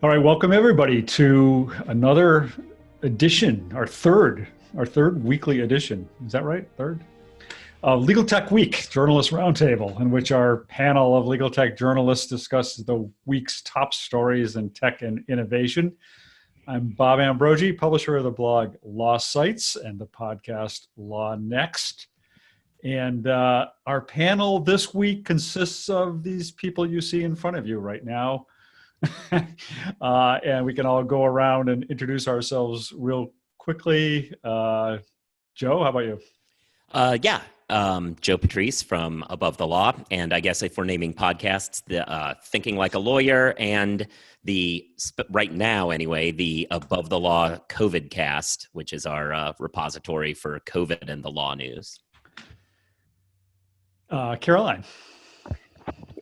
All right, welcome everybody to another edition, our third weekly edition. Is that right? Third? Legal Tech Week, Journalist Roundtable, in which our panel of legal tech journalists discusses the week's top stories in tech and innovation. I'm Bob Ambrogi, publisher of the blog Law Sites and the podcast Law Next. And our panel this week consists of these people you see in front of you right now. And we can all go around and introduce ourselves real quickly. Joe, how about you? Joe Patrice from Above the Law. And I guess if we're naming podcasts, the Thinking Like a Lawyer and right now anyway, the Above the Law COVID cast, which is our repository for COVID and the law news. Caroline.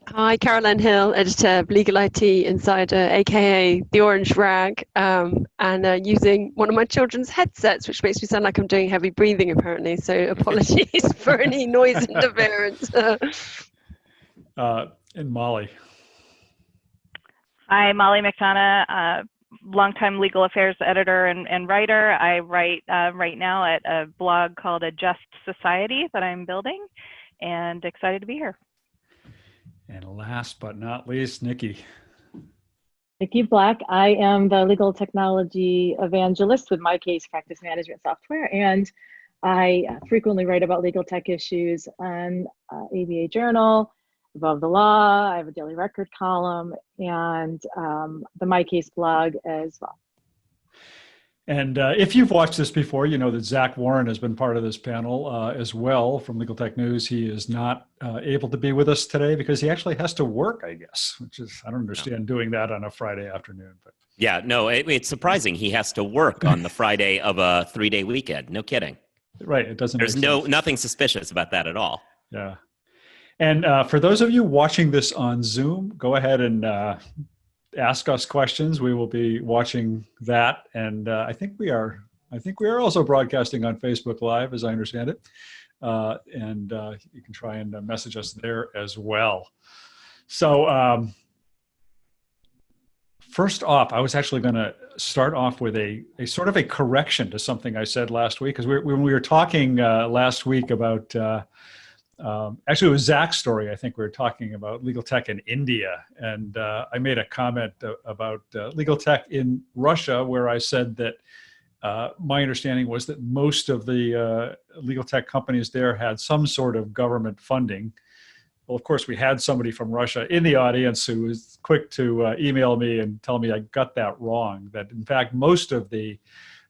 Hi, Caroline Hill, editor of Legal IT Insider, aka The Orange Rag, and using one of my children's headsets, which makes me sound like I'm doing heavy breathing apparently, so apologies for any noise interference. And Molly. Hi, Molly McDonough, longtime legal affairs editor and writer. I write right now at a blog called A Just Society that I'm building, and excited to be here. And last but not least, Nicole Black. I am the legal technology evangelist with MyCase practice management software, and I frequently write about legal tech issues on ABA Journal, Above the Law. I have a daily record column, and the MyCase blog as well. And if you've watched this before, you know that Zach Warren has been part of this panel as well from Legal Tech News. He is not able to be with us today because he actually has to work, I guess, which is, I don't understand doing that on a Friday afternoon. But yeah, no, it's surprising. He has to work on the Friday of a 3-day weekend. No kidding. Right. It doesn't. There's nothing suspicious about that at all. Yeah. And for those of you watching this on Zoom, go ahead and ask us questions. We will be watching that, and I think we are also broadcasting on Facebook Live, as I understand it, and you can try and message us there as well. So first off, I was actually going to start off with a sort of a correction to something I said last week, because when we were talking last week about actually, it was Zach's story. I think we were talking about legal tech in India. And I made a comment about legal tech in Russia, where I said that my understanding was that most of the legal tech companies there had some sort of government funding. Well, of course, we had somebody from Russia in the audience who was quick to email me and tell me I got that wrong, that in fact, most of the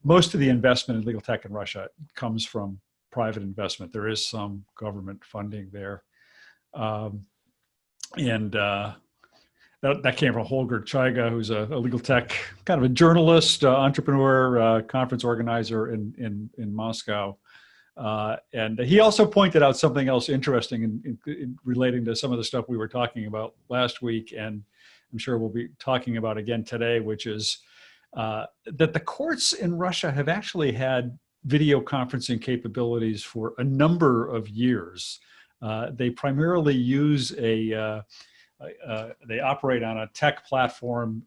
investment in legal tech in Russia comes from private investment. There is some government funding there. And that came from Holger Chaiga, who's a legal tech, kind of a journalist, entrepreneur, conference organizer in Moscow. And he also pointed out something else interesting in relating to some of the stuff we were talking about last week, and I'm sure we'll be talking about again today, which is that the courts in Russia have actually had video conferencing capabilities for a number of years. They primarily use they operate on a tech platform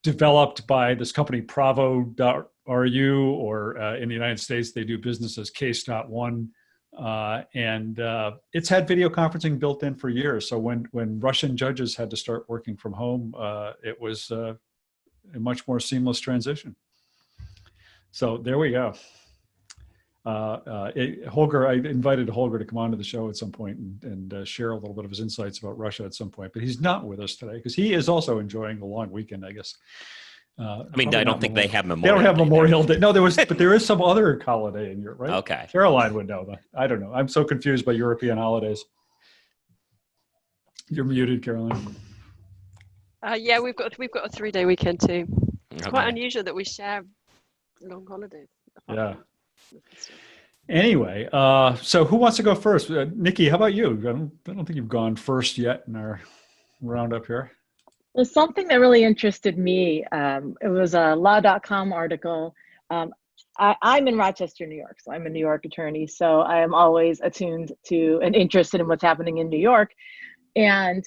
developed by this company Pravo.ru, or in the United States, they do business as Case.one. And it's had video conferencing built in for years. So when Russian judges had to start working from home, it was a much more seamless transition. So there we go. Holger, I invited Holger to come on to the show at some point and share a little bit of his insights about Russia at some point, but he's not with us today because he is also enjoying a long weekend, I guess. I don't think they have Memorial Day. They don't have Memorial Day. No, but there is some other holiday in Europe, right? Okay. Caroline would know that. I don't know. I'm so confused by European holidays. You're muted, Caroline. Yeah, we've got a 3-day weekend too. It's quite unusual that we share long holidays. Yeah. Anyway, so who wants to go first? Nikki, how about you? I don't think you've gone first yet in our roundup here. Well, something that really interested me, it was a law.com article. I'm in Rochester, New York, so I'm a New York attorney, so I am always attuned to and interested in what's happening in New York. And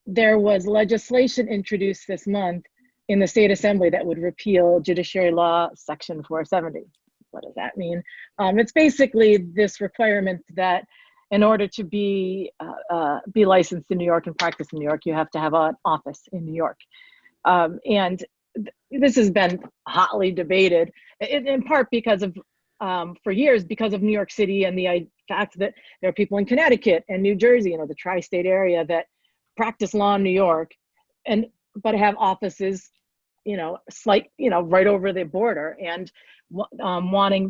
there was legislation introduced this month in the state assembly that would repeal judiciary law section 470. What does that mean? It's basically this requirement that in order to be licensed in New York and practice in New York, you have to have an office in New York. And this has been hotly debated, in part because of, for years, because of New York City and the fact that there are people in Connecticut and New Jersey, the tri-state area, that practice law in New York, but have offices, right over the border, and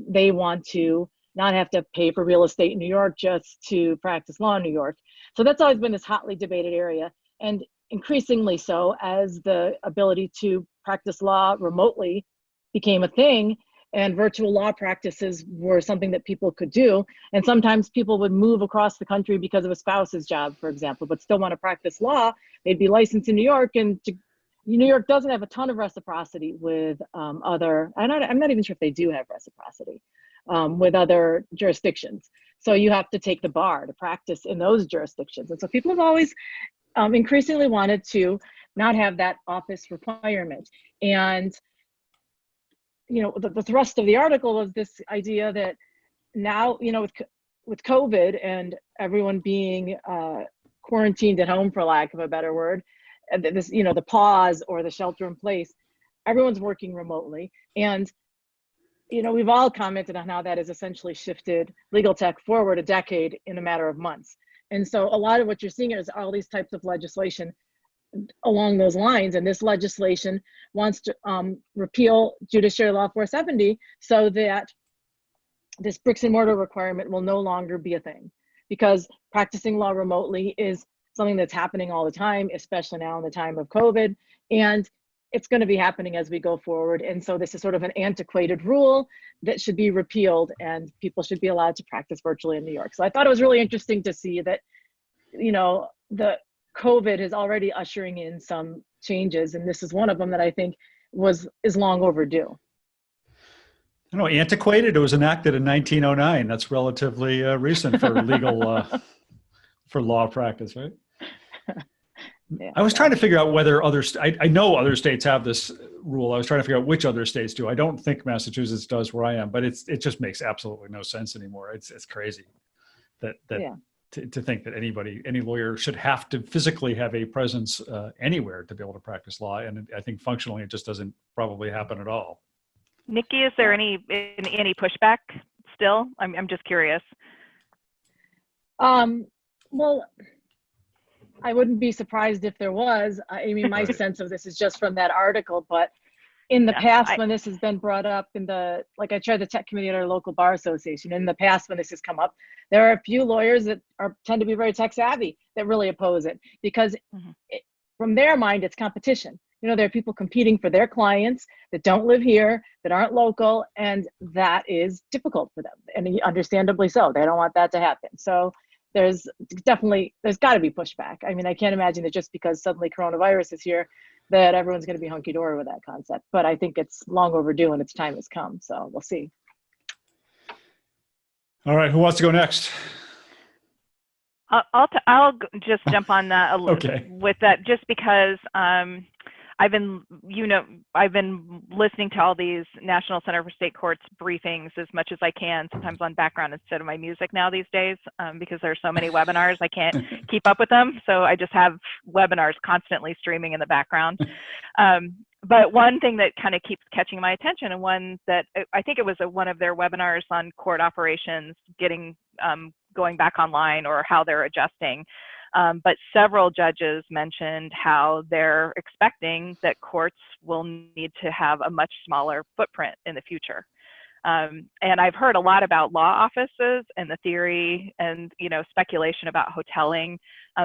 they want to not have to pay for real estate in New York just to practice law in New York. So that's always been this hotly debated area, and increasingly so as the ability to practice law remotely became a thing, and virtual law practices were something that people could do. And sometimes people would move across the country because of a spouse's job, for example, but still want to practice law. They'd be licensed in New York, and New York doesn't have a ton of reciprocity with I'm not even sure if they do have reciprocity with other jurisdictions. So you have to take the bar to practice in those jurisdictions. And so people have always increasingly wanted to not have that office requirement. And the thrust of the article was this idea that now, with COVID and everyone being quarantined at home, for lack of a better word, and this, the pause or the shelter in place, everyone's working remotely. And, we've all commented on how that has essentially shifted legal tech forward a decade in a matter of months. And so a lot of what you're seeing is all these types of legislation along those lines. And this legislation wants to repeal Judiciary Law 470 so that this bricks and mortar requirement will no longer be a thing, because practicing law remotely is something that's happening all the time, especially now in the time of COVID. And it's going to be happening as we go forward. And so this is sort of an antiquated rule that should be repealed, and people should be allowed to practice virtually in New York. So I thought it was really interesting to see that, the COVID is already ushering in some changes, and this is one of them that I think is long overdue. I know, antiquated. It was enacted in 1909. That's relatively recent for legal for law practice, right? Yeah, I was trying to figure out whether I know other states have this rule. I was trying to figure out which other states do. I don't think Massachusetts does where I am, but it just makes absolutely no sense anymore. It's crazy that yeah. to think that any lawyer should have to physically have a presence anywhere to be able to practice law. And I think functionally it just doesn't probably happen at all. Nikki, is there any pushback still? I'm just curious. Well, I wouldn't be surprised if there was. I mean, my sense of this is just from that article, but in the past, when this has been brought up I chaired the tech committee at our local bar association. In the past, when this has come up, there are a few lawyers that tend to be very tech savvy that really oppose it, because from their mind, it's competition. There are people competing for their clients that don't live here, that aren't local, and that is difficult for them, and understandably so. They don't want that to happen. So there's got to be pushback. I mean, I can't imagine that just because suddenly coronavirus is here that everyone's going to be hunky-dory with that concept. But I think it's long overdue and its time has come. So we'll see. All right, who wants to go next? I'll just jump on that Okay. with that, just because I've been listening to all these National Center for State Courts briefings as much as I can, sometimes on background instead of my music now these days, because there's so many webinars, I can't keep up with them. So I just have webinars constantly streaming in the background. But one thing that kind of keeps catching my attention, and one that I think it was one of their webinars on court operations going back online, or how they're adjusting. But several judges mentioned how they're expecting that courts will need to have a much smaller footprint in the future. And I've heard a lot about law offices and the theory and speculation about hoteling,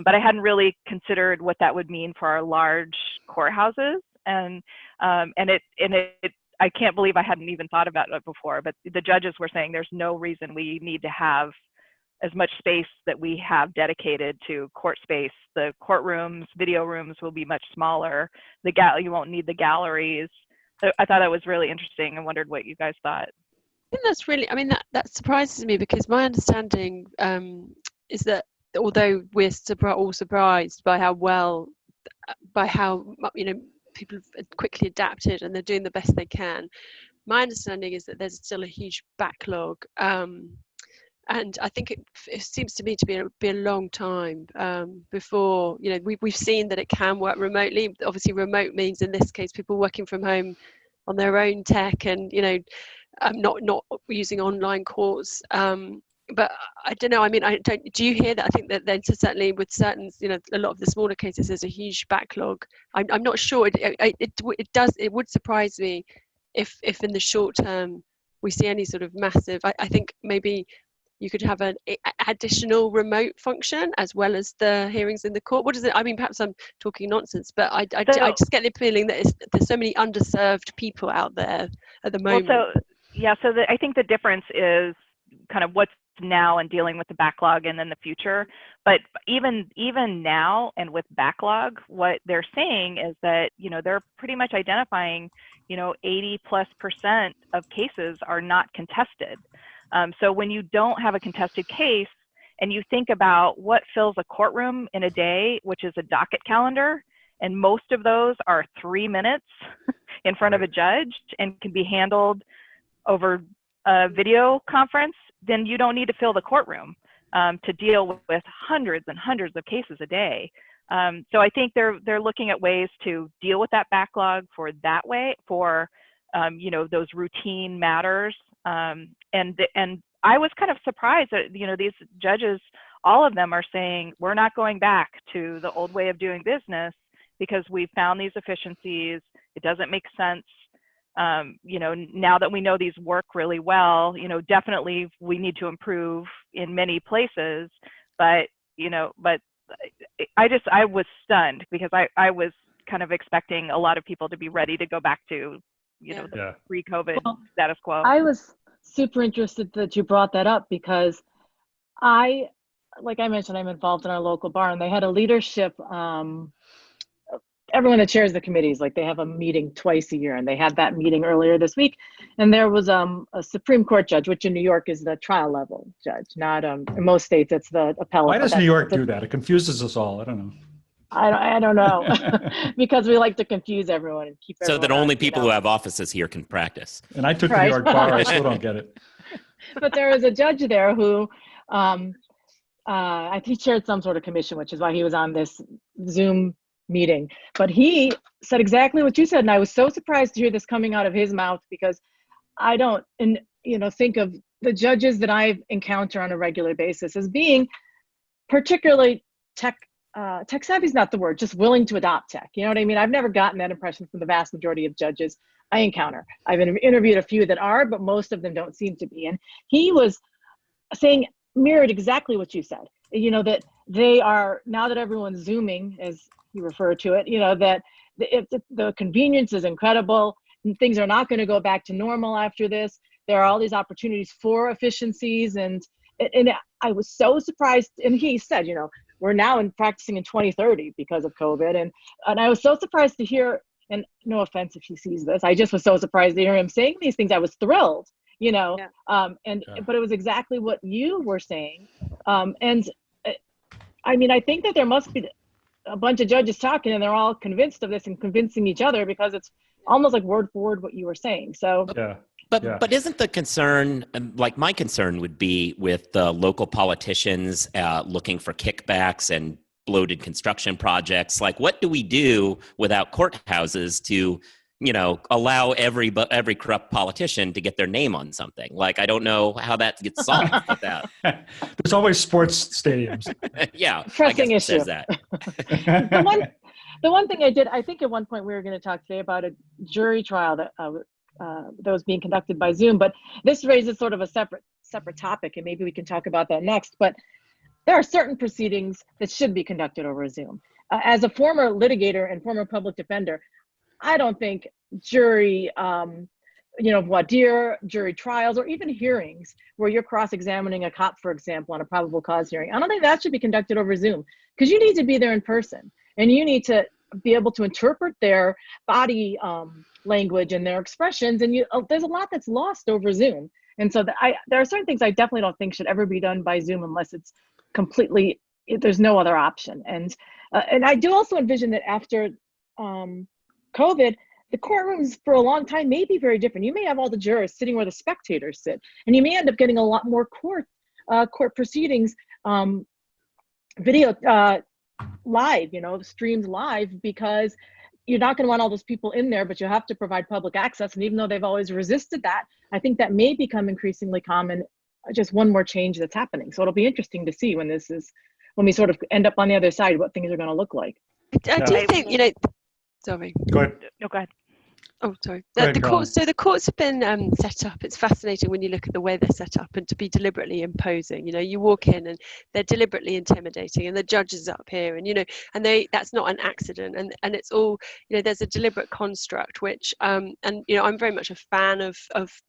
but I hadn't really considered what that would mean for our large courthouses. And I can't believe I hadn't even thought about it before. But the judges were saying there's no reason we need to have as much space that we have dedicated to court space. The courtrooms, video rooms will be much smaller. You won't need the galleries. So I thought that was really interesting. I wondered what you guys thought. I think that's really, that surprises me, because my understanding is that although we're all surprised by how people have quickly adapted and they're doing the best they can. My understanding is that there's still a huge backlog, and I think it seems to me to be a long time before, you know, we've seen that it can work remotely. Obviously, remote means in this case people working from home on their own tech, and you know, not using online courts. But I don't know. I mean, do you hear that? I think that then certainly with certain, you know, a lot of the smaller cases, there's a huge backlog. I'm not sure. It would surprise me if in the short term we see any sort of massive. I think maybe you could have an additional remote function as well as the hearings in the court. What is it? I mean, perhaps I'm talking nonsense, but I just get the feeling that there's so many underserved people out there at the moment. Well, I think the difference is kind of what's now and dealing with the backlog and then the future. But even now and with backlog, what they're saying is that, you know, they're pretty much identifying, you know, 80+% of cases are not contested. So when you don't have a contested case and you think about what fills a courtroom in a day, which is a docket calendar, and most of those are 3 minutes in front of a judge and can be handled over a video conference, then you don't need to fill the courtroom to deal with hundreds and hundreds of cases a day. So I think they're looking at ways to deal with that backlog for you know, those routine matters. And I was kind of surprised that, you know, these judges, all of them are saying, we're not going back to the old way of doing business because we've found these efficiencies. It doesn't make sense. You know, now that we know these work really well, you know, definitely we need to improve in many places, but, you know, I was stunned because I was kind of expecting a lot of people to be ready to go back to, you know, the pre-COVID status quo. I was super interested that you brought that up because like I mentioned, I'm involved in our local bar, and they had a leadership, everyone that chairs the committees, like they have a meeting twice a year, and they had that meeting earlier this week. And there was a Supreme Court judge, which in New York is the trial level judge, not in most states it's the appellate. Why does New York do that? It confuses us all. I don't know. I don't know, because we like to confuse everyone and keep everyone so that only honest, people you know? who have offices here can practice. And I took the New York bar. I still don't get it. But there was a judge there who, I think he chaired some sort of commission, which is why he was on this Zoom meeting. But he said exactly what you said, and I was so surprised to hear this coming out of his mouth, because I don't, think of the judges that I encounter on a regular basis as being particularly tech savvy is not the word, just willing to adopt tech. You know what I mean? I've never gotten that impression from the vast majority of judges I encounter. I've interviewed a few that are, but most of them don't seem to be. And he was saying, mirrored exactly what you said, you know, that they are, now that everyone's Zooming, as you refer to it, you know, that the convenience is incredible. And things are not going to go back to normal after this. There are all these opportunities for efficiencies. And I was so surprised. And he said, you know, we're now practicing in 2030 because of COVID. And I was so surprised to hear, and no offense if he sees this, I just was so surprised to hear him saying these things. I was thrilled, you know, but it was exactly what you were saying. And I mean, I think that there must be a bunch of judges talking and they're all convinced of this and convincing each other, because it's almost like word for word what you were saying. So But isn't the concern, like my concern would be with the local politicians looking for kickbacks and bloated construction projects? Like, what do we do without courthouses to, you know, allow every corrupt politician to get their name on something? Like, I don't know how that gets solved with that. There's always sports stadiums. Yeah, pressing I guess issue. that. The one thing I did, I think at one point we were going to talk today about a jury trial that was being conducted by Zoom, but this raises sort of a separate topic, and maybe we can talk about that next. But there are certain proceedings that should be conducted over Zoom. As a former litigator and former public defender, I don't think jury, voir dire, jury trials, or even hearings where you're cross-examining a cop, for example, on a probable cause hearing, I don't think that should be conducted over Zoom, because you need to be there in person, and you need to be able to interpret their body language and their expressions, and there's a lot that's lost over Zoom. And so there are certain things I definitely don't think should ever be done by Zoom unless it's completely, there's no other option. And I do also envision that after COVID, the courtrooms for a long time may be very different. You may have all the jurors sitting where the spectators sit, and you may end up getting a lot more court proceedings video live, streamed live, because you're not going to want all those people in there, but you have to provide public access. And even though they've always resisted that, I think that may become increasingly common. Just one more change that's happening. So it'll be interesting to see when we sort of end up on the other side, what things are going to look like. I do think, sorry. Go ahead. No, go ahead. Oh, sorry. Go ahead, The courts have been set up. It's fascinating when you look at the way they're set up, and to be deliberately imposing. You walk in and they're deliberately intimidating, and the judge is up here, and that's not an accident, and it's all, there's a deliberate construct, which I'm very much a fan of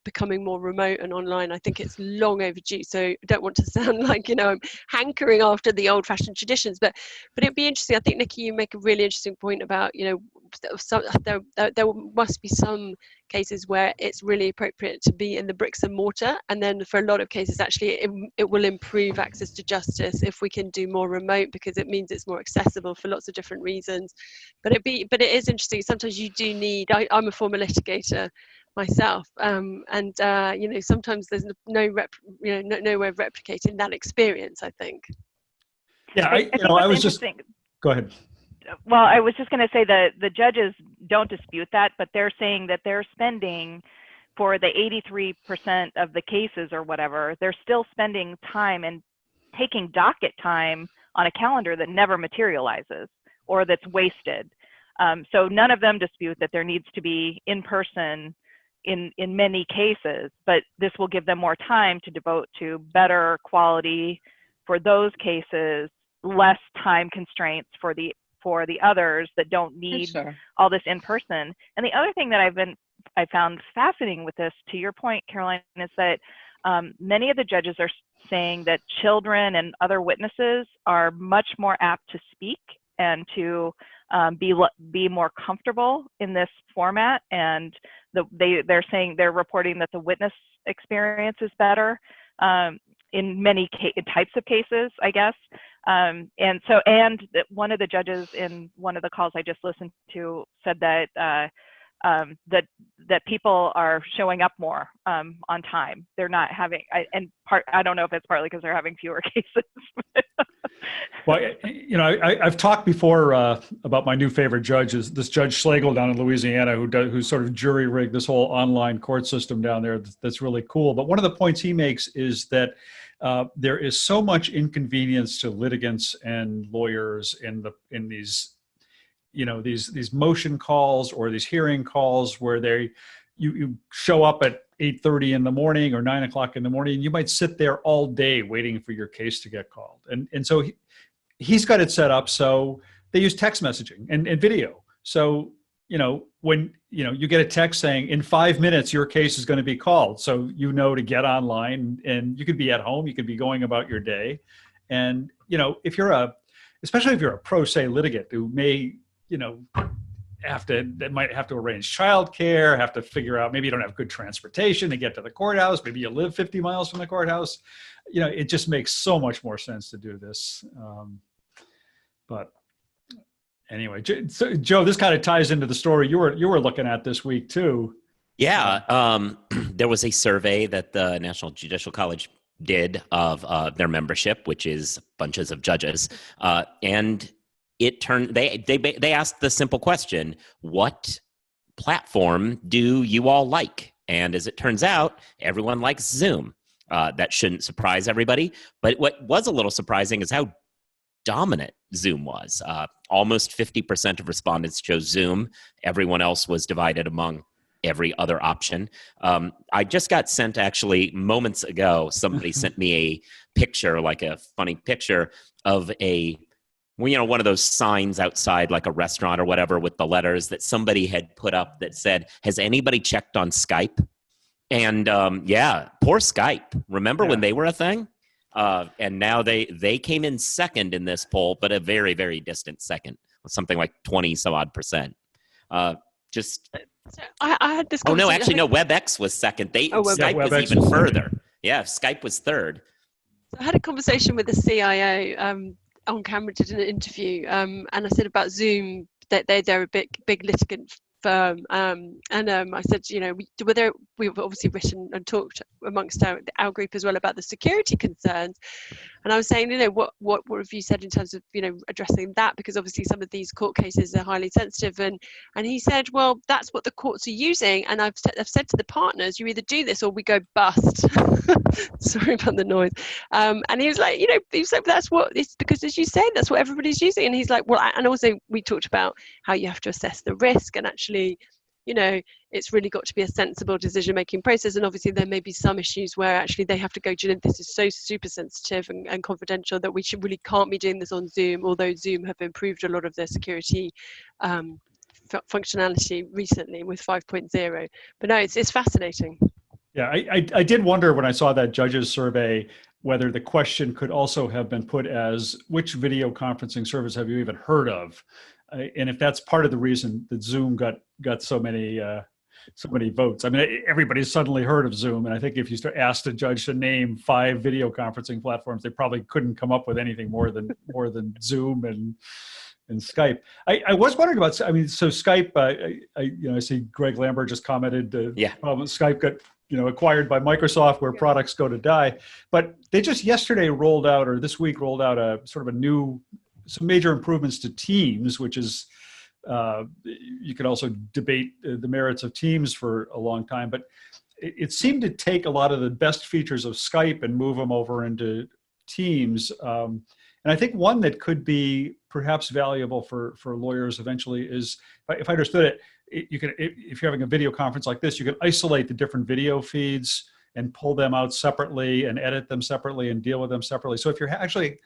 becoming more remote and online. I think it's long overdue. So I don't want to sound like I'm hankering after the old-fashioned traditions, but it'd be interesting. I think, Nikki, you make a really interesting point about there must be some cases where it's really appropriate to be in the bricks and mortar, and then for a lot of cases actually it will improve access to justice if we can do more remote, because it means it's more accessible for lots of different reasons. But it is interesting. Sometimes you do need, I'm a former litigator myself, and sometimes there's no way of replicating that experience, I think. Yeah, I was just, go ahead. Well, I was just going to say that the judges don't dispute that, but they're saying that they're spending, for the 83% of the cases or whatever, they're still spending time and taking docket time on a calendar that never materializes or that's wasted. So none of them dispute that there needs to be in person in many cases, but this will give them more time to devote to better quality for those cases, less time constraints for the others that don't need all this in person. And the other thing that I found fascinating with this, to your point, Caroline, is that many of the judges are saying that children and other witnesses are much more apt to speak and to be more comfortable in this format. And they're reporting that the witness experience is better in many types of cases, I guess. And one of the judges in one of the calls I just listened to said that that people are showing up more on time. They're not having, I don't know if it's partly because they're having fewer cases. Well, I've talked before about my new favorite judge is this Judge Schlegel down in Louisiana, who sort of jury rigged this whole online court system down there. That's really cool. But one of the points he makes is that there is so much inconvenience to litigants and lawyers in these, these motion calls or these hearing calls where you show up at 8:30 in the morning or 9 o'clock in the morning, and you might sit there all day waiting for your case to get called. And so he's got it set up so they use text messaging and video. So, when, you get a text saying in 5 minutes, your case is going to be called. So, to get online, and you could be at home, you could be going about your day. And, especially if you're a pro se litigant who may, might have to arrange childcare, have to figure out, maybe you don't have good transportation to get to the courthouse. Maybe you live 50 miles from the courthouse. It just makes so much more sense to do this. But anyway, so Joe, this kind of ties into the story you were looking at this week too. Yeah, there was a survey that the National Judicial College did of their membership, which is bunches of judges, and it turned. They asked the simple question: what platform do you all like? And as it turns out, everyone likes Zoom. That shouldn't surprise everybody, but what was a little surprising is how dominant Zoom was. Almost 50% of respondents chose Zoom. Everyone else was divided among every other option. I just got sent, actually, moments ago, somebody sent me a picture, like a funny picture of one of those signs outside, like a restaurant or whatever, with the letters that somebody had put up that said, "Has anybody checked on Skype?" And poor Skype. Remember when they were a thing? And now they came in second in this poll, but a very, very distant second, something like 20 some odd %. So I had this. Oh no, actually no. WebEx was second. Skype was WebEx even was further. Yeah, Skype was third. So I had a conversation with the CIO on camera, did an interview, and I said about Zoom that they're a big litigant firm. I said, we've obviously written and talked amongst our group as well about the security concerns. And I was saying, what have you said in terms of, addressing that? Because obviously some of these court cases are highly sensitive. And he said, well, that's what the courts are using. And I've said to the partners, you either do this or we go bust. Sorry about the noise. And he was like, that's what it's because, as you say, that's what everybody's using. And he's like, well, and also we talked about how you have to assess the risk and actually, it's really got to be a sensible decision-making process. And obviously there may be some issues where actually they have to go, this is so super sensitive and confidential that we really can't be doing this on Zoom, although Zoom have improved a lot of their security functionality recently with 5.0. But no, it's fascinating. Yeah, I did wonder when I saw that judges survey whether the question could also have been put as, which video conferencing service have you even heard of? And if that's part of the reason that Zoom got so many votes. I mean, everybody's suddenly heard of Zoom, and I think if you asked a judge to name 5 video conferencing platforms, they probably couldn't come up with anything more than Zoom and Skype. I was wondering about. I mean, so Skype. I see Greg Lambert just commented. Skype got acquired by Microsoft, where products go to die. But they just yesterday rolled out, or this week rolled out, a sort of a new. Some major improvements to Teams, which is, you could also debate the merits of Teams for a long time, but it seemed to take a lot of the best features of Skype and move them over into Teams. And I think one that could be perhaps valuable for lawyers eventually is, if I understood it, you can, if you're having a video conference like this, you can isolate the different video feeds and pull them out separately and edit them separately and deal with them separately. So if you're actually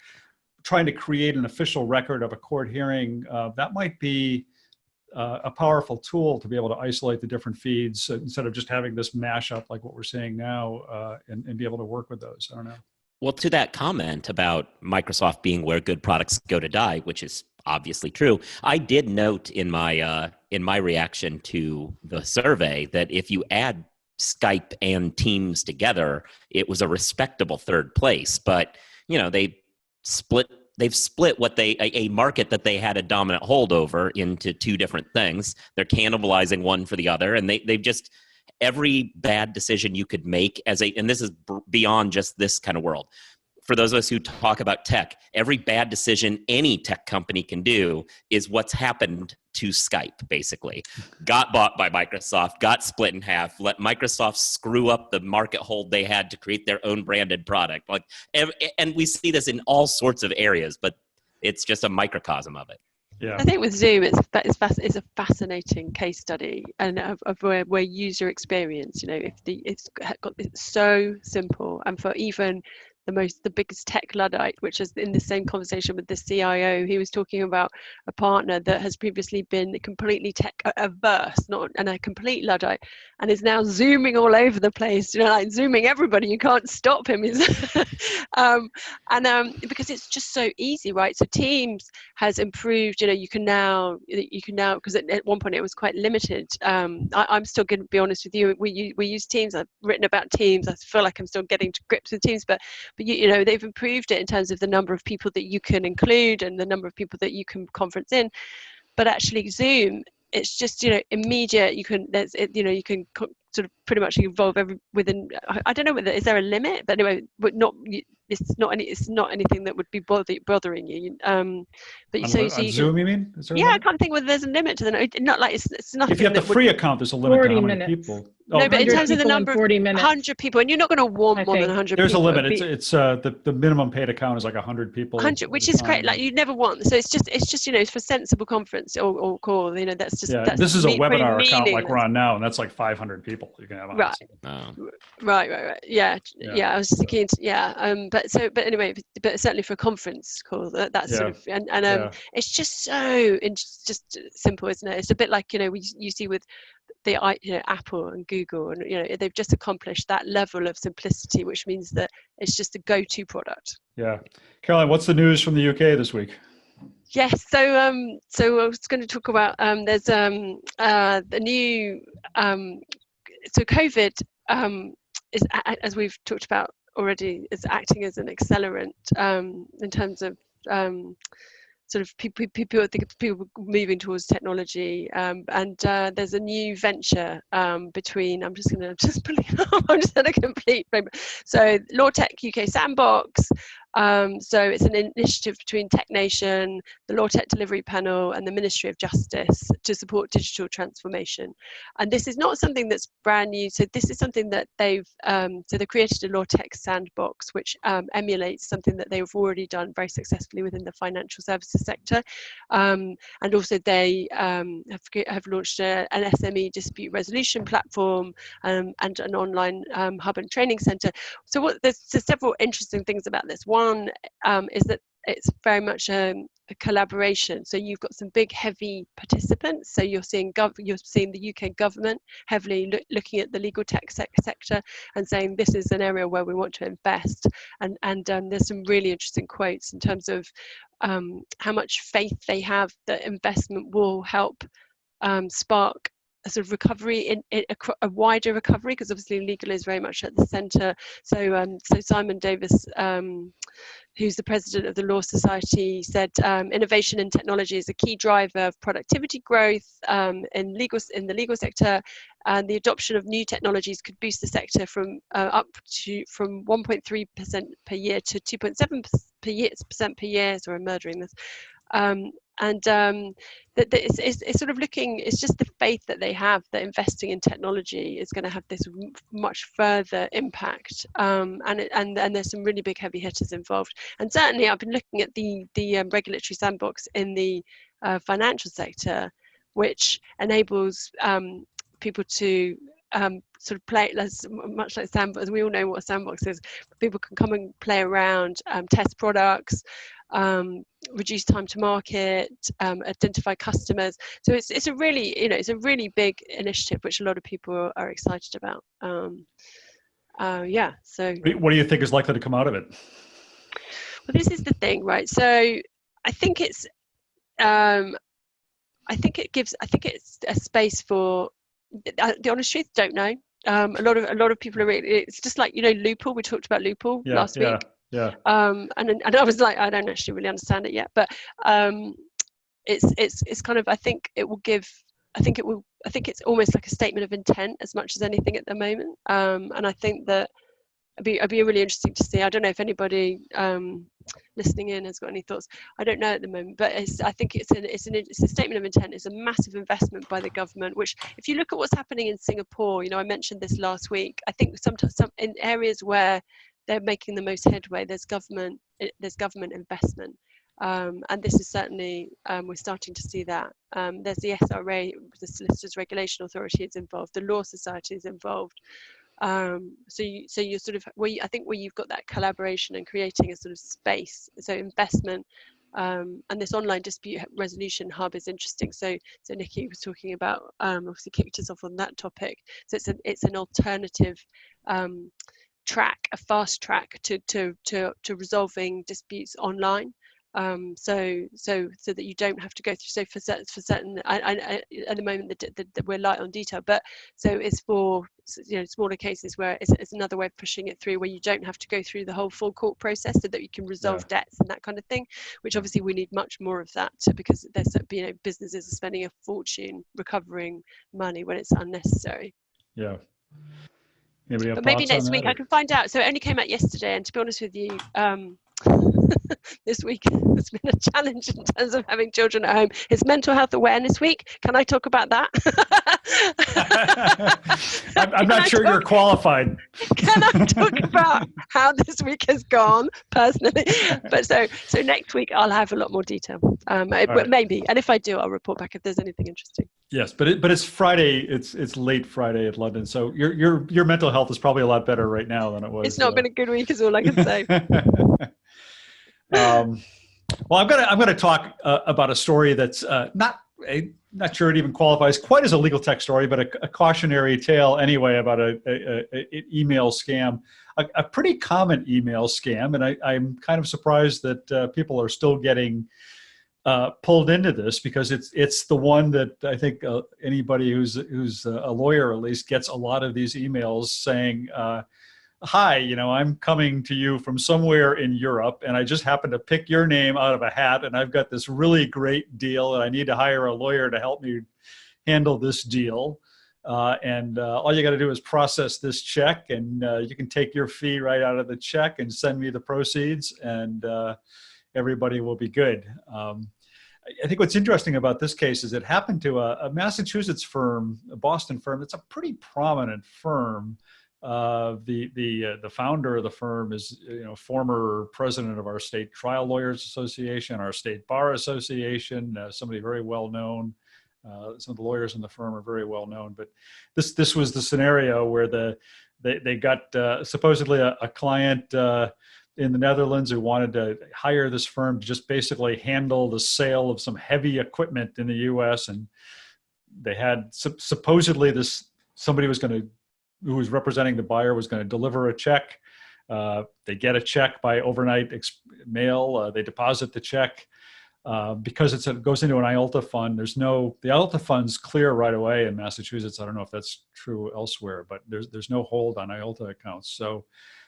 trying to create an official record of a court hearing, that might be a powerful tool to be able to isolate the different feeds instead of just having this mashup like what we're seeing now, and be able to work with those. I don't know. Well, to that comment about Microsoft being where good products go to die, which is obviously true, I did note in my reaction to the survey that if you add Skype and Teams together, it was a respectable third place. But they've split what a market that they had a dominant hold over into 2 different things. They're cannibalizing one for the other, and they've just, every bad decision you could make and this is beyond just this kind of world. For those of us who talk about tech, every bad decision any tech company can do is what's happened to Skype, basically. Got bought by Microsoft, got split in half, let Microsoft screw up the market hold they had to create their own branded product. And we see this in all sorts of areas, but it's just a microcosm of it. Yeah. I think with Zoom, it's a fascinating case study and of where user experience, it's so simple, and for even the biggest tech Luddite, which is in the same conversation with the CIO, he was talking about a partner that has previously been completely tech averse, and a complete Luddite, and is now zooming all over the place, like zooming everybody. You can't stop him. Because it's just so easy, right? So Teams has improved. You can now, because at one point it was quite limited. I'm still going to be honest with you. We use Teams. I've written about Teams. I feel like I'm still getting to grips with Teams, but they've improved it in terms of the number of people that you can include and the number of people that you can conference in. But actually Zoom, it's just immediate. You can sort of pretty much evolve within. I don't know whether is there a limit, but anyway, but not. It's not anything that would be bothering you. But on Zoom, you mean? I can't think whether there's a limit to the. Not like it's nothing. If you have the free account, there's a limit to how many people. No, but in terms of the number of 40 minutes. 100 people, and you're not going to want more than 100 There's people. There's a limit. It's the minimum paid account is like 100 people. 100, which is great. Like you never want. So it's just it's for sensible conference or call. That's just. That's this is a webinar account like we're on now, and that's like 500 people you can have on. Right. Yeah. I was thinking. But anyway, but certainly for a conference call, that's sort of it's just it's just simple, isn't it? It's a bit like you see with the Apple and Google, and they've just accomplished that level of simplicity, which means that it's just a go-to product. Yeah, Caroline, what's the news from the UK this week? Yes, so I was going to talk about there's the new so COVID is, as we've talked about already, is acting as an accelerant in terms of sort of people moving towards technology, and there's a new venture between. I'm just going to pull it up. I'm just going to complete. So Legaltech UK Sandbox. So it's an initiative between Tech Nation, the Legaltech Delivery Panel, and the Ministry of Justice to support digital transformation. And this is not something that's brand new. So this is something that they've created a Legaltech Sandbox, which emulates something that they've already done very successfully within the financial services sector. And also they have launched an SME dispute resolution platform and an online hub and training centre. So there's several interesting things about this. One is that it's very much a collaboration. So you've got some big, heavy participants. So you're seeing the UK government heavily looking at the legal tech sector and saying this is an area where we want to invest. And there's some really interesting quotes in terms of how much faith they have that investment will help spark a sort of recovery in a wider recovery, because obviously legal is very much at the centre. So Simon Davis, who's the president of the Law Society, said innovation in technology is a key driver of productivity growth in the legal sector, and the adoption of new technologies could boost the sector from 1.3% per year to 2.7% per year. Sorry, I'm murdering this. It's sort of looking, it's just the faith that they have that investing in technology is going to have this much further impact, and there's some really big heavy hitters involved. And certainly I've been looking at the regulatory sandbox in the financial sector, which enables people to sort of play much like sandbox. We all know what a sandbox is. People can come and play around, test products, reduce time to market, identify customers. So it's a really, it's a really big initiative which a lot of people are excited about. Yeah. So what do you think is likely to come out of it? Well, this is the thing, right? So I think it's I think it's a space for the honest truth. Don't know. A lot of people are really, it's just like, Loophole. We talked about Loophole last week. Yeah. And I was like, I don't actually really understand it yet, but it's kind of, I think it's almost like a statement of intent as much as anything at the moment. And I think that it'd be really interesting to see. I don't know if anybody listening in has got any thoughts. I don't know at the moment, but I think it's a statement of intent. It's a massive investment by the government, which if you look at what's happening in Singapore, I mentioned this last week, I think sometimes in areas where they're making the most headway, there's government investment. And this is certainly, we're starting to see that. There's the SRA, the Solicitors Regulation Authority is involved, the Law Society is involved. So you're sort of, I think where you've got that collaboration and creating a sort of space, so investment, and this online dispute resolution hub is interesting. So Nikki was talking about, obviously kicked us off on that topic. So it's an alternative track, a fast track to resolving disputes online. So that you don't have to go through. So for certain, I at the moment that we're light on detail, but so it's for smaller cases where it's another way of pushing it through, where you don't have to go through the whole full court process, so that you can resolve debts and that kind of thing. Which obviously we need much more of that, because there's businesses are spending a fortune recovering money when it's unnecessary. Yeah. But maybe next week I can find out. So it only came out yesterday, and to be honest with you, this week has been a challenge in terms of having children at home. It's Mental Health Awareness Week. Can I talk about that? I'm not sure you're qualified. Can I talk about how this week has gone personally? But so next week I'll have a lot more detail. But maybe, and if I do, I'll report back if there's anything interesting. Yes, but it's Friday. It's late Friday at London, so your mental health is probably a lot better right now than it was. It's not been a good week, is all I can say. Well, I'm gonna talk about a story that's not sure it even qualifies quite as a legal tech story, but a cautionary tale anyway about an email scam, a pretty common email scam, and I'm kind of surprised that people are still getting pulled into this, because it's the one that I think anybody who's a lawyer at least gets a lot of these emails saying, hi, I'm coming to you from somewhere in Europe, and I just happened to pick your name out of a hat, and I've got this really great deal, and I need to hire a lawyer to help me handle this deal. And all you got to do is process this check, and you can take your fee right out of the check and send me the proceeds, and everybody will be good. I think what's interesting about this case is it happened to a Massachusetts firm, a Boston firm. It's a pretty prominent firm. The founder of the firm is, former president of our state trial lawyers association, our state bar association, somebody very well known. Some of the lawyers in the firm are very well known, but this was the scenario where they got supposedly a client in the Netherlands who wanted to hire this firm to just basically handle the sale of some heavy equipment in the U.S. And they had supposedly somebody who was representing the buyer was going to deliver a check. They get a check by overnight mail. They deposit the check. Because it goes into an IOLTA fund, the IOLTA fund's clear right away in Massachusetts. I don't know if that's true elsewhere, but there's no hold on IOLTA accounts. So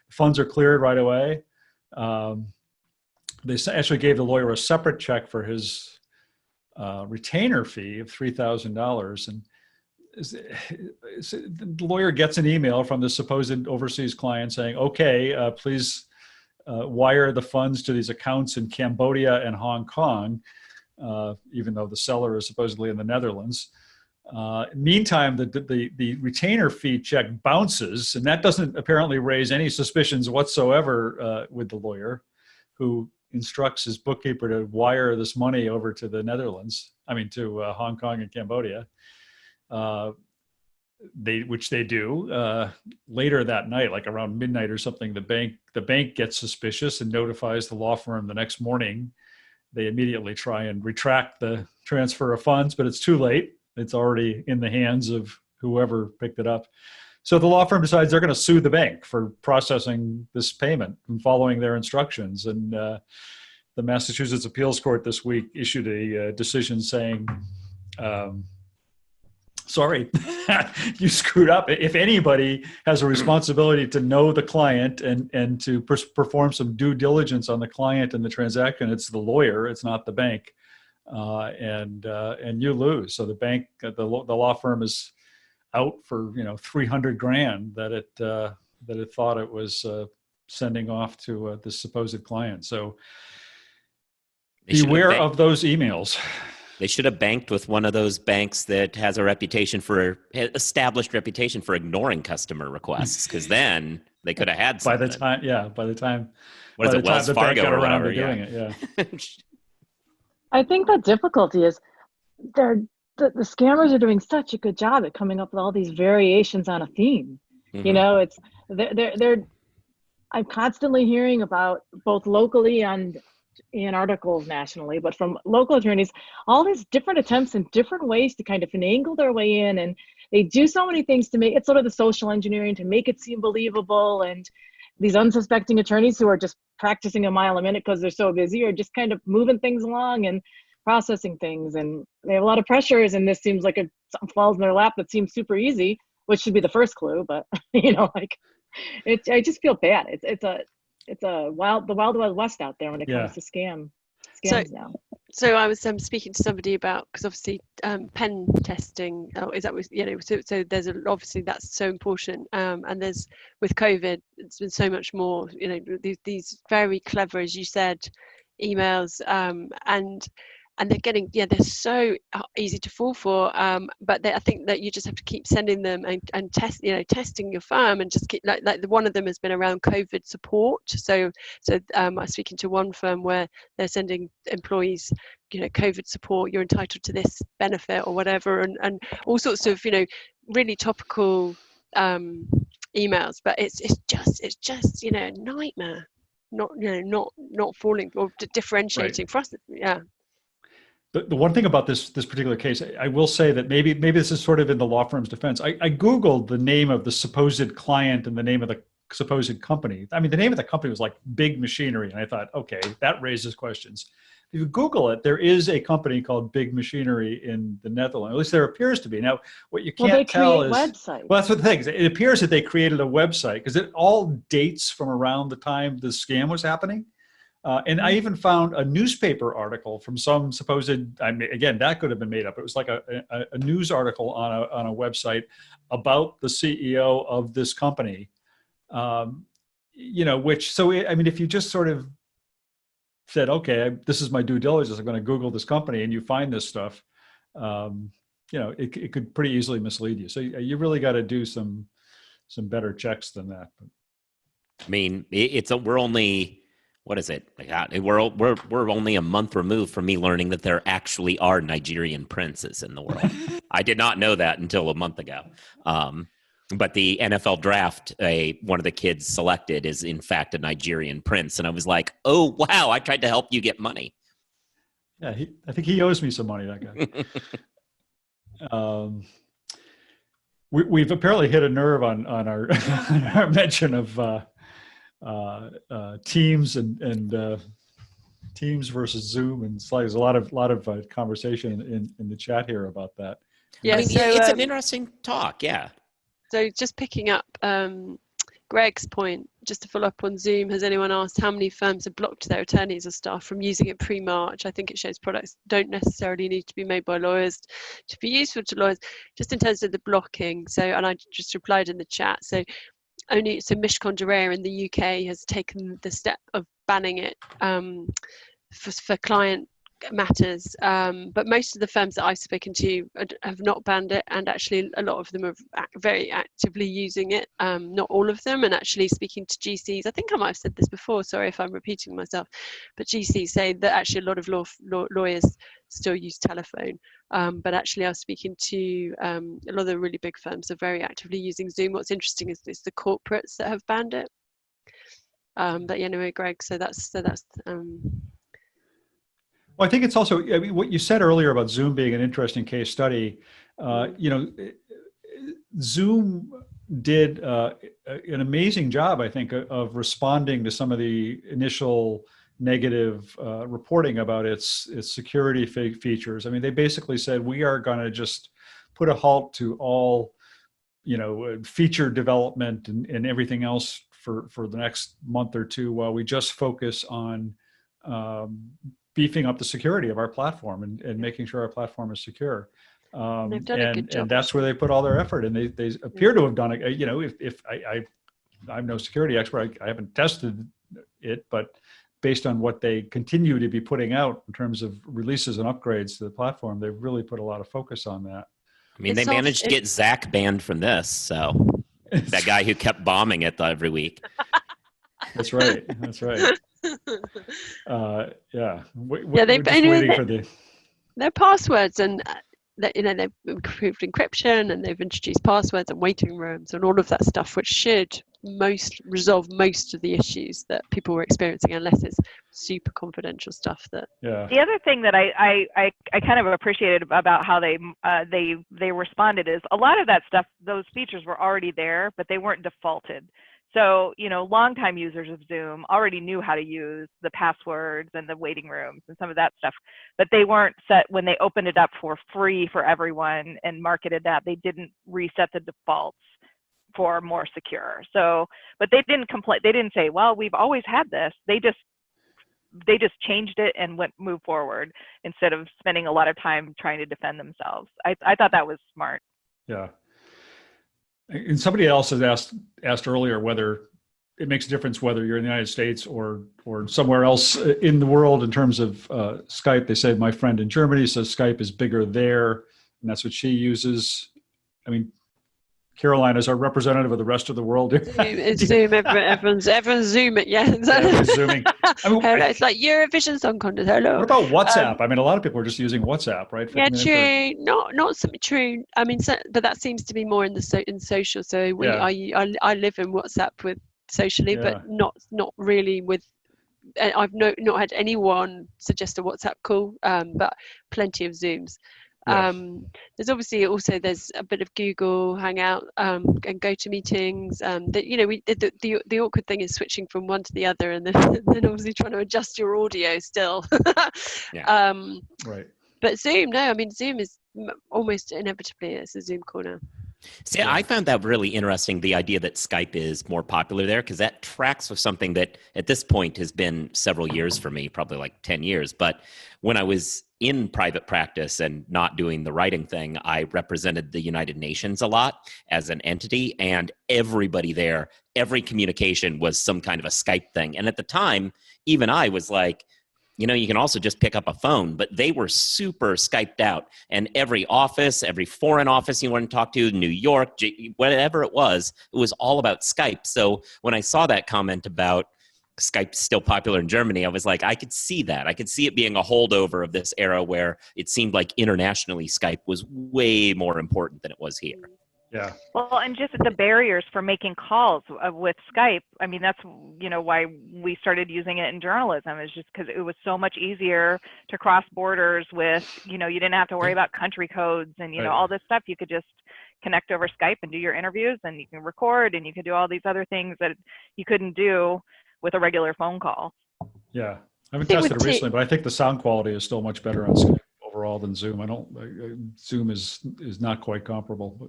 the funds are cleared right away. They actually gave the lawyer a separate check for his retainer fee of $3,000. And the lawyer gets an email from the supposed overseas client saying, okay, please wire the funds to these accounts in Cambodia and Hong Kong, even though the seller is supposedly in the Netherlands. Meantime, the retainer fee check bounces, and that doesn't apparently raise any suspicions whatsoever with the lawyer, who instructs his bookkeeper to wire this money over to the Netherlands, to Hong Kong and Cambodia. Which they do. Later that night, like around midnight or something, the bank gets suspicious and notifies the law firm the next morning. They immediately try and retract the transfer of funds, but it's too late. It's already in the hands of whoever picked it up. So the law firm decides they're going to sue the bank for processing this payment and following their instructions. And the Massachusetts Appeals Court this week issued a decision saying, sorry, you screwed up. If anybody has a responsibility to know the client and to perform some due diligence on the client and the transaction, it's the lawyer, it's not the bank. And you lose. So the bank, the law firm is out for, $300,000 that it thought it was sending off to the supposed client. So beware of those emails. They should have banked with one of those banks that has established reputation for ignoring customer requests, because then they could have had something. By the time Wells the Fargo bank got or around whatever, to doing it, yeah. I think the difficulty is the scammers are doing such a good job at coming up with all these variations on a theme. Mm-hmm. I'm constantly hearing about, both locally and in articles nationally, but from local attorneys, all these different attempts and different ways to kind of finagle their way in. And they do so many things to make it sort of the social engineering to make it seem believable. And these unsuspecting attorneys who are just practicing a mile a minute because they're so busy are just kind of moving things along and processing things. And they have a lot of pressures, and this seems like something falls in their lap that seems super easy, which should be the first clue. But I just feel bad. It's the wild west out there when it comes to scams now. So I was speaking to somebody about, because obviously pen testing, so there's obviously that's so important, and there's, with COVID, it's been so much more, these very clever, as you said, emails, and they're getting, they're so easy to fall for, but I think that you just have to keep sending them and testing your firm, and just keep, like one of them has been around COVID support. So I was speaking to one firm where they're sending employees, COVID support, you're entitled to this benefit or whatever, and all sorts of, really topical emails, but it's just a nightmare, not falling or differentiating for us. Yeah. The one thing about this particular case, I will say that maybe this is sort of in the law firm's defense. I Googled the name of the supposed client and the name of the supposed company. I mean, the name of the company was like Big Machinery. And I thought, okay, that raises questions. you Google it, there is a company called Big Machinery in the Netherlands. At least there appears to be. Now, what you can't tell is, websites. well, that's what the thing is. It appears that they created a website because it all dates from around the time the scam was happening. And I even found a newspaper article from some supposed, again, that could have been made up. It was like a news article on a website about the CEO of this company. If you just sort of said, okay, this is my due diligence, I'm going to Google this company, and you find this stuff, it could pretty easily mislead you. So you really got to do some better checks than that. I mean, we're only, what is it? We're only a month removed from me learning that there actually are Nigerian princes in the world. I did not know that until a month ago. But the NFL draft, one of the kids selected is in fact a Nigerian prince. And I was like, oh, wow, I tried to help you get money. Yeah, I think he owes me some money, that guy. We've apparently hit a nerve on our, our mention of Teams and Teams versus Zoom. And there's a lot of conversation in the chat here about that. Yeah, I mean, it's an interesting talk, yeah. So just picking up Greg's point, just to follow up on Zoom, has anyone asked how many firms have blocked their attorneys or staff from using it pre-March? I think it shows products don't necessarily need to be made by lawyers to be useful to lawyers, just in terms of the blocking. So, and I just replied in the chat. So Mishcon de Reya in the UK has taken the step of banning it for client matters, but most of the firms that I've spoken to have not banned it, and actually a lot of them are very actively using it, not all of them. And actually speaking to GCs, I think I might have said this before, sorry if I'm repeating myself, but GCs say that actually a lot of lawyers still use telephone, but actually I was speaking to a lot of the really big firms are very actively using Zoom. What's interesting is it's the corporates that have banned it, but yeah, anyway, Greg, so that's Well, I think it's also, I mean, what you said earlier about Zoom being an interesting case study. Zoom did an amazing job, I think, of responding to some of the initial negative reporting about its security features. I mean, they basically said, we are going to just put a halt to all, feature development and everything else for the next month or two, while we just focus on beefing up the security of our platform and making sure our platform is secure. They've done a good job. And that's where they put all their effort. And they appear to have done it. If I'm no security expert, I haven't tested it, but based on what they continue to be putting out in terms of releases and upgrades to the platform, they've really put a lot of focus on that. I mean, they managed to get Zach banned from this. So that guy who kept bombing it every week. That's right. Yeah. They've been waiting for their passwords, and they've improved encryption, and they've introduced passwords and waiting rooms and all of that stuff, which should resolve most of the issues that people were experiencing, unless it's super confidential stuff. The other thing that I kind of appreciated about how they responded is a lot of that stuff, those features were already there, but they weren't defaulted. So, longtime users of Zoom already knew how to use the passwords and the waiting rooms and some of that stuff, but they weren't set when they opened it up for free for everyone and marketed that. They didn't reset the defaults for more secure. So, but they didn't complain. They didn't say, well, we've always had this. They just changed it and moved forward instead of spending a lot of time trying to defend themselves. I thought that was smart. Yeah. And somebody else has asked earlier whether it makes a difference whether you're in the United States or somewhere else in the world in terms of Skype. They say my friend in Germany says Skype is bigger there, and that's what she uses. I mean, Caroline is our representative of the rest of the world. It's Zoom. Everyone's Zoom it. Yeah, everyone's zooming. I mean, it's like Eurovision Song Contest. Hello. What about WhatsApp? I mean, a lot of people are just using WhatsApp, right? Yeah, true. Not so true. I mean, but that seems to be more in social. So I live in WhatsApp socially, but not really with. I've not had anyone suggest a WhatsApp call, but plenty of Zooms. Yes. There's obviously also there's a bit of Google Hangout and GoToMeetings. That the awkward thing is switching from one to the other, and then, then obviously trying to adjust your audio still. Yeah. Right. But Zoom, no, I mean Zoom is almost inevitably it's a Zoom corner. See, I found that really interesting, the idea that Skype is more popular there, because that tracks with something that at this point has been several years for me, probably like 10 years. But when I was in private practice and not doing the writing thing, I represented the United Nations a lot as an entity, and everybody there, every communication was some kind of a Skype thing. And at the time, even I was like, you know, you can also just pick up a phone, but they were super Skyped out. And every office, every foreign office you want to talk to, New York, whatever it was all about Skype. So when I saw that comment about Skype still popular in Germany, I was like, I could see that. I could see it being a holdover of this era where it seemed like internationally Skype was way more important than it was here. Yeah. Well, and just the barriers for making calls with Skype. I mean, that's, you know, why we started using it in journalism, is just because it was so much easier to cross borders with, you know, you didn't have to worry about country codes and, you know, all this stuff. You could just connect over Skype and do your interviews, and you can record, and you can do all these other things that you couldn't do with a regular phone call. Yeah. I haven't tested it recently, but I think the sound quality is still much better on Skype overall than Zoom. Zoom is not quite comparable, but.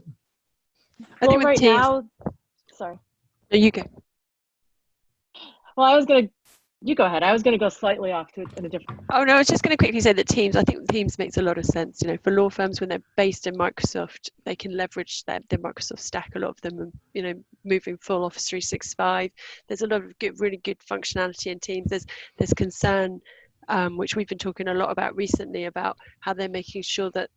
I think right now, sorry. No, you go. Well, you go ahead. I was going to go slightly off to in a different. Oh no, I was just going to quickly say that Teams. I think Teams makes a lot of sense. You know, for law firms when they're based in Microsoft, they can leverage their Microsoft stack. A lot of them, and, you know, moving full Office 365. There's a lot of really good functionality in Teams. There's concern, which we've been talking a lot about recently, about how they're making sure that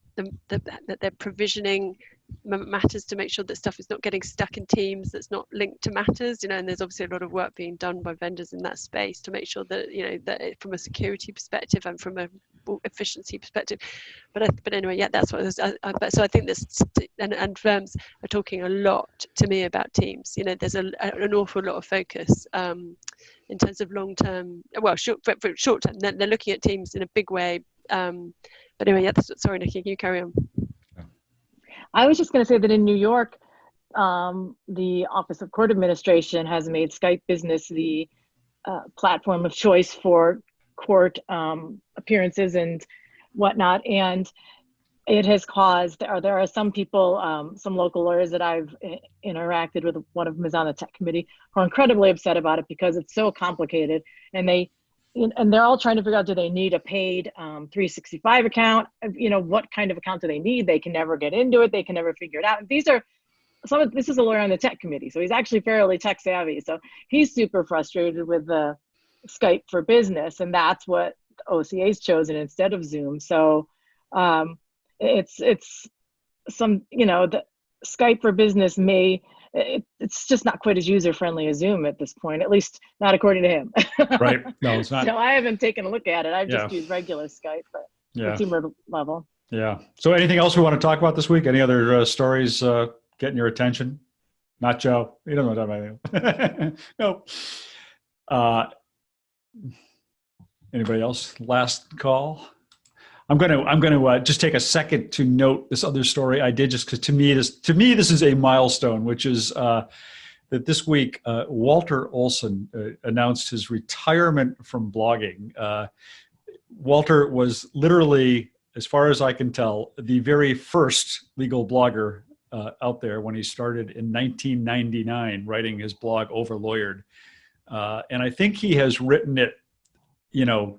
that they're provisioning matters to make sure that stuff is not getting stuck in Teams that's not linked to matters, you know, and there's obviously a lot of work being done by vendors in that space to make sure that, you know, that from a security perspective and from a efficiency perspective. But anyway, yeah, that's what but so I think this, and firms are talking a lot to me about Teams. You know, there's an awful lot of focus in terms of long term, well, short term, they're looking at Teams in a big way. But anyway, yeah, sorry, Nikki, you carry on. I was just going to say that in New York, the Office of Court Administration has made Skype Business the platform of choice for court appearances and whatnot. And it has caused, there are some people, some local lawyers that I've interacted with, one of them is on the tech committee, who are incredibly upset about it because it's so complicated. And they're all trying to figure out, do they need a paid 365 account? You know, what kind of account do they need? They can never get into it. They can never figure it out. This is a lawyer on the tech committee, so he's actually fairly tech savvy. So he's super frustrated with the Skype for Business, and that's what OCA's chosen instead of Zoom. So it's some, you know, the Skype for Business it's just not quite as user-friendly as Zoom at this point, at least not according to him. Right. No, it's not. So I haven't taken a look at it. I've just used regular Skype, but the team level. Yeah. So anything else we want to talk about this week? Any other stories getting your attention? Not Joe. He doesn't want to talk about anything. Nope. Anybody else? Last call. I'm going to just take a second to note this other story I did, just because to me this is a milestone, which is that this week Walter Olson announced his retirement from blogging. Walter was literally, as far as I can tell, the very first legal blogger out there when he started in 1999 writing his blog Overlawyered, and I think he has written it, you know,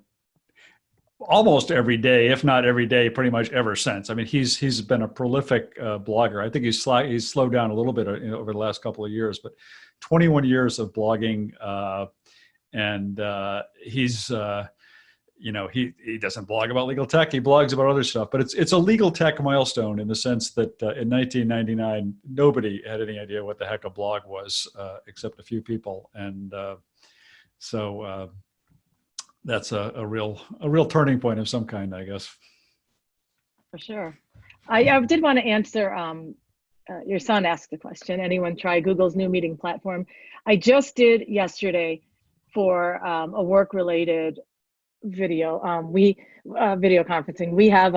almost every day, if not every day, pretty much ever since. I mean, he's been a prolific blogger. I think he's slowed down a little bit over the last couple of years, but 21 years of blogging, and he's you know, he doesn't blog about legal tech. He blogs about other stuff, but it's a legal tech milestone in the sense that in 1999 nobody had any idea what the heck a blog was, except a few people, and so. That's a real turning point of some kind, I guess. For sure. I did want to answer, your son asked the question, anyone try Google's new meeting platform? I just did yesterday for a work-related video, video conferencing. We have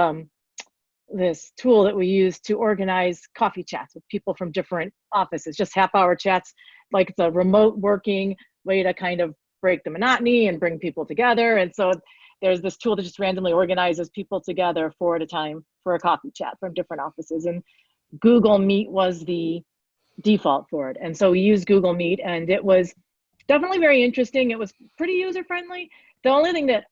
this tool that we use to organize coffee chats with people from different offices, just half-hour chats, like it's a remote working way to kind of break the monotony and bring people together. And so there's this tool that just randomly organizes people together 4 at a time for a coffee chat from different offices. And Google Meet was the default for it. And so we used Google Meet, and it was definitely very interesting. It was pretty user-friendly. The only thing that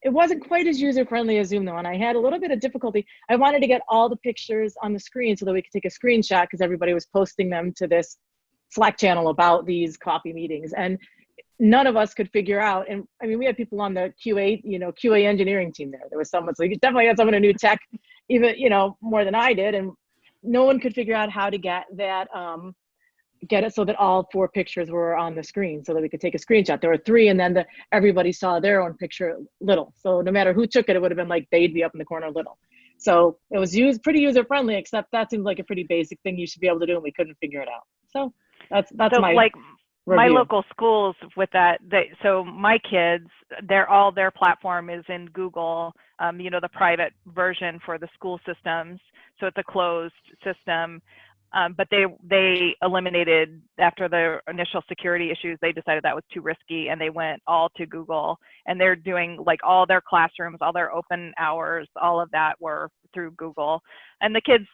it wasn't quite as user-friendly as Zoom though, and I had a little bit of difficulty. I wanted to get all the pictures on the screen so that we could take a screenshot, because everybody was posting them to this Slack channel about these coffee meetings, and none of us could figure out. And I mean, we had people on the QA engineering team there. There was someone, so you definitely had someone in new tech, even, more than I did, and no one could figure out how to get that, get it so that all 4 pictures were on the screen so that we could take a screenshot. There were 3, and then everybody saw their own picture little. So no matter who took it, it would have been like they'd be up in the corner little. So it was pretty user-friendly, except that seemed like a pretty basic thing you should be able to do, and we couldn't figure it out. So that's so my like review. My local schools with that, so my kids, all their platform is in Google, the private version for the school systems. So it's a closed system. But they eliminated, after the initial security issues, they decided that was too risky, and they went all to Google, and they're doing like all their classrooms, all their open hours, all of that were through Google. And the kids,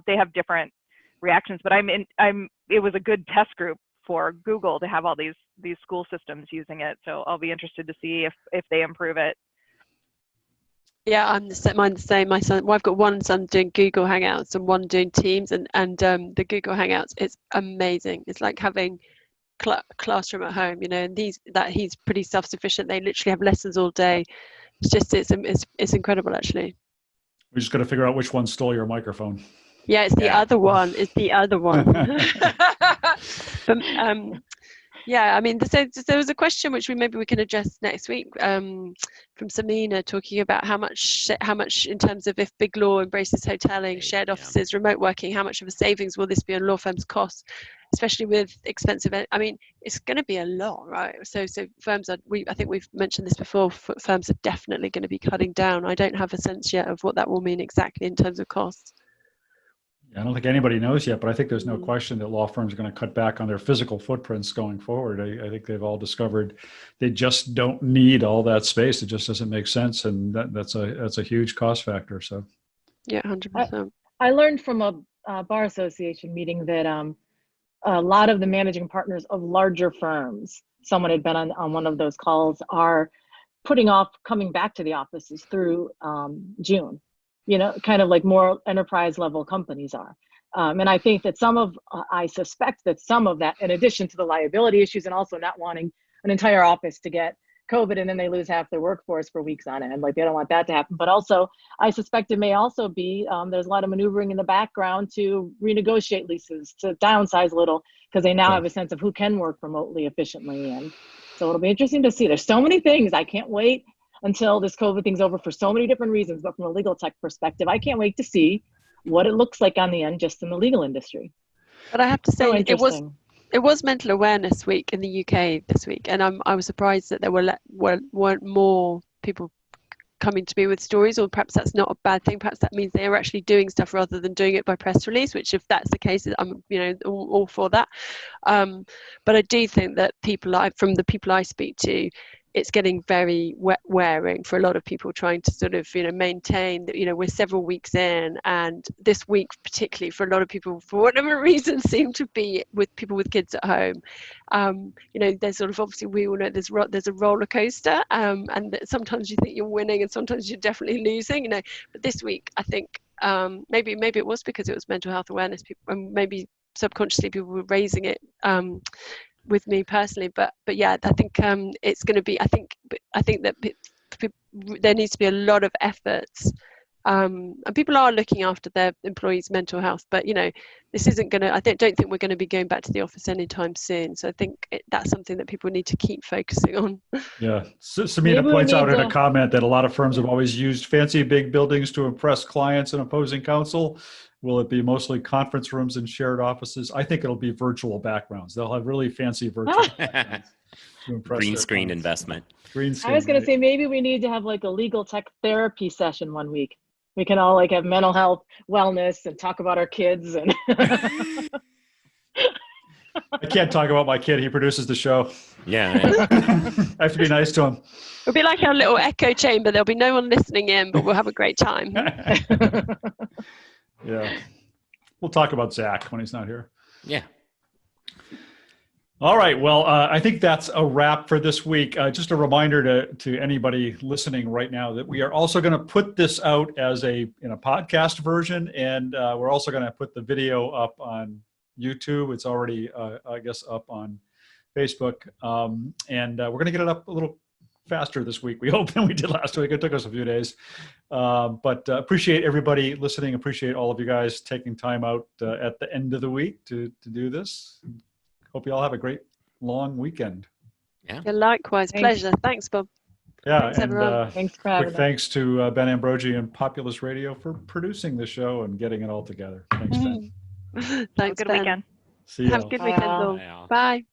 they have different reactions, but it was a good test group for Google to have all these school systems using it. So I'll be interested to see if they improve it. Yeah, mine's the same. My son, well, I've got one son doing Google Hangouts and one doing Teams, and the Google Hangouts, it's amazing. It's like having classroom at home, and he's pretty self-sufficient. They literally have lessons all day. It's incredible, actually. We just got to figure out which one stole your microphone. Yeah, it's the other one. It's the other one. But, yeah, I mean, so there was a question which maybe we can address next week from Samina, talking about how much in terms of if Big Law embraces hoteling, shared offices, remote working, how much of a savings will this be on law firms' costs, especially with expensive? I mean, it's going to be a lot, right? So firms I think we've mentioned this before. Firms are definitely going to be cutting down. I don't have a sense yet of what that will mean exactly in terms of costs. I don't think anybody knows yet, but I think there's no question that law firms are going to cut back on their physical footprints going forward. I think they've all discovered they just don't need all that space. It just doesn't make sense, and that's a huge cost factor. So, yeah, 100%. I learned from a bar association meeting that a lot of the managing partners of larger firms, someone had been on one of those calls, are putting off coming back to the offices through June. Kind of like more enterprise level companies are. And I think that I suspect that some of that, in addition to the liability issues and also not wanting an entire office to get COVID and then they lose half their workforce for weeks on end, like they don't want that to happen. But also, I suspect it may also be, there's a lot of maneuvering in the background to renegotiate leases, to downsize a little, because they now have a sense of who can work remotely efficiently. And so it'll be interesting to see. There's so many things. I can't wait until this COVID thing's over for so many different reasons, but from a legal tech perspective, I can't wait to see what it looks like on the end, just in the legal industry. But I have to say, it was Mental Awareness Week in the UK this week, and I was surprised that there weren't more people coming to me with stories, or perhaps that's not a bad thing. Perhaps that means they are actually doing stuff rather than doing it by press release, which, if that's the case, I'm all for that. But I do think that from the people I speak to, it's getting very wearing for a lot of people trying to sort of, maintain that, we're several weeks in, and this week particularly for a lot of people, for whatever reason, seem to be with people with kids at home. There's sort of, obviously we all know there's a roller coaster, and that sometimes you think you're winning and sometimes you're definitely losing, but this week I think maybe it was because it was mental health awareness, people, and maybe subconsciously people were raising it with me personally, but yeah, I think it's going to be. I think that there needs to be a lot of efforts, and people are looking after their employees' mental health. But this isn't going to. I don't think we're going to be going back to the office anytime soon. So I think that's something that people need to keep focusing on. Yeah, Samina points out in a comment that a lot of firms have always used fancy big buildings to impress clients and opposing counsel. Will it be mostly conference rooms and shared offices? I think it'll be virtual backgrounds. They'll have really fancy virtual backgrounds to impress green their screen clients. investment. Green screen. I was going to say maybe we need to have like a legal tech therapy session one week. We can all like have mental health, wellness, and talk about our kids. And I can't talk about my kid. He produces the show. Yeah. I have to be nice to him. It'll be like our little echo chamber. There'll be no one listening in, but we'll have a great time. Yeah. We'll talk about Zach when he's not here. Yeah. All right. Well, I think that's a wrap for this week. Just a reminder to anybody listening right now that we are also going to put this out as in a podcast version, and we're also going to put the video up on YouTube. It's already, I guess, up on Facebook, and we're going to get it up a little faster this week, we hope, than we did last week. It took us a few days, but appreciate everybody listening. Appreciate all of you guys taking time out at the end of the week to do this. Hope you all have a great long weekend. Yeah. Likewise. Thanks. Pleasure. Thanks, Bob. Yeah. Thanks, everyone. thanks for having Quick us. thanks to Ben Ambrogi and Populous Radio for producing the show and getting it all together. Thanks, Ben. Thanks, Good Ben. weekend. See you. Have a good weekend, Bye. all. Yeah. Bye.